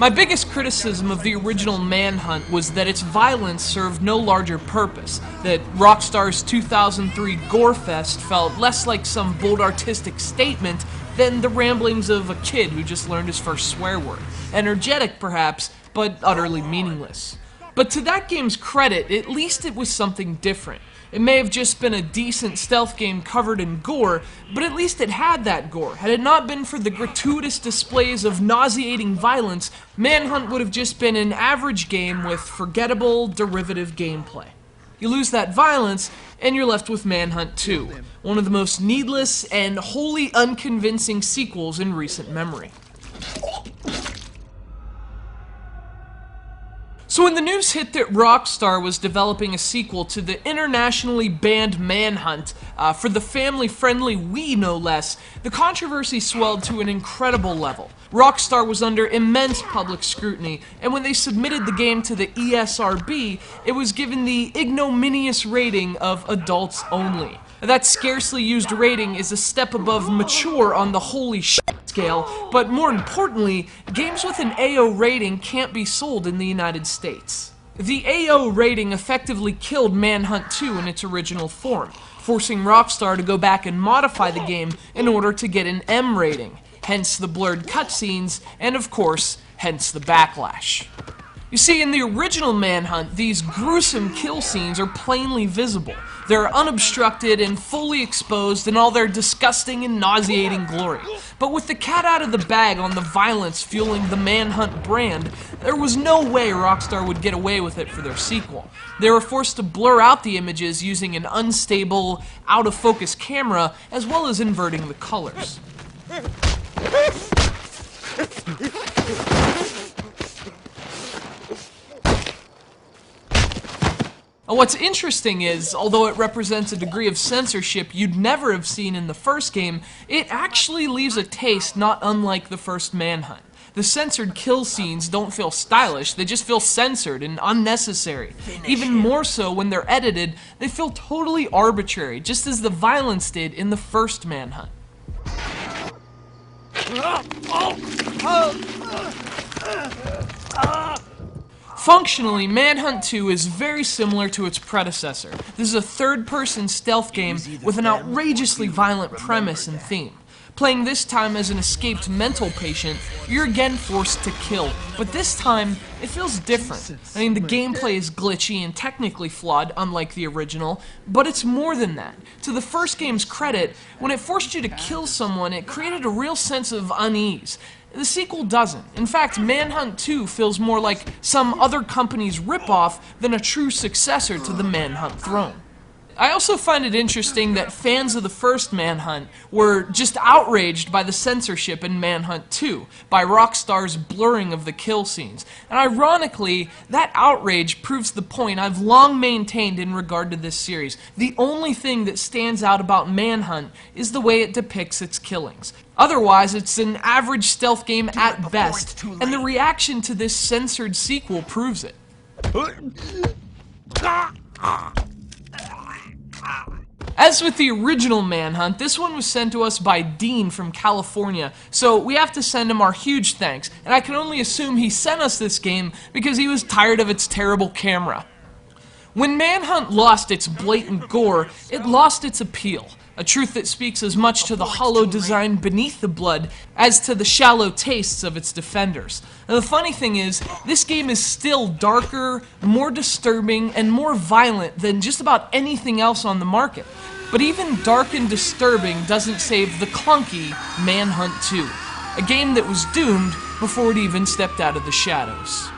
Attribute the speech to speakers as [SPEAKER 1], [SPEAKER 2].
[SPEAKER 1] My biggest criticism of the original Manhunt was that its violence served no larger purpose, that Rockstar's 2003 Gorefest felt less like some bold artistic statement than the ramblings of a kid who just learned his first swear word. Energetic perhaps, but utterly meaningless. But to that game's credit, at least it was something different. It may have just been a decent stealth game covered in gore, but at least it had that gore. Had it not been for the gratuitous displays of nauseating violence, Manhunt would have just been an average game with forgettable, derivative gameplay. You lose that violence, and you're left with Manhunt 2, one of the most needless and wholly unconvincing sequels in recent memory. So when the news hit that Rockstar was developing a sequel to the internationally banned Manhunt, for the family-friendly Wii no less, the controversy swelled to an incredible level. Rockstar was under immense public scrutiny, and when they submitted the game to the ESRB, it was given the ignominious rating of adults only. That scarcely used rating is a step above mature on the holy shit scale, but more importantly, games with an AO rating can't be sold in the United States. The AO rating effectively killed Manhunt 2 in its original form, forcing Rockstar to go back and modify the game in order to get an M rating, hence the blurred cutscenes, and of course, hence the backlash. You see, in the original Manhunt, these gruesome kill scenes are plainly visible. They're unobstructed and fully exposed in all their disgusting and nauseating glory. But with the cat out of the bag on the violence fueling the Manhunt brand, there was no way Rockstar would get away with it for their sequel. They were forced to blur out the images using an unstable, out-of-focus camera, as well as inverting the colors. What's interesting is, although it represents a degree of censorship you'd never have seen in the first game, it actually leaves a taste not unlike the first Manhunt. The censored kill scenes don't feel stylish, they just feel censored and unnecessary. Even more so when they're edited, they feel totally arbitrary, just as the violence did in the first Manhunt. Functionally, Manhunt 2 is very similar to its predecessor. This is a third-person stealth game with an outrageously violent premise and theme. Playing this time as an escaped mental patient, you're again forced to kill, but this time, it feels different. I mean, the gameplay is glitchy and technically flawed, unlike the original, but it's more than that. To the first game's credit, when it forced you to kill someone, it created a real sense of unease. The sequel doesn't. In fact, Manhunt 2 feels more like some other company's ripoff than a true successor to the Manhunt throne. I also find it interesting that fans of the first Manhunt were just outraged by the censorship in Manhunt 2, by Rockstar's blurring of the kill scenes. And ironically, that outrage proves the point I've long maintained in regard to this series. The only thing that stands out about Manhunt is the way it depicts its killings. Otherwise, it's an average stealth game at best, and the reaction to this censored sequel proves it. As with the original Manhunt, this one was sent to us by Dean from California, so we have to send him our huge thanks, and I can only assume he sent us this game because he was tired of its terrible camera. When Manhunt lost its blatant gore, it lost its appeal, a truth that speaks as much to the hollow design beneath the blood as to the shallow tastes of its defenders. Now, the funny thing is, this game is still darker, more disturbing, and more violent than just about anything else on the market. But even dark and disturbing doesn't save the clunky Manhunt 2, a game that was doomed before it even stepped out of the shadows.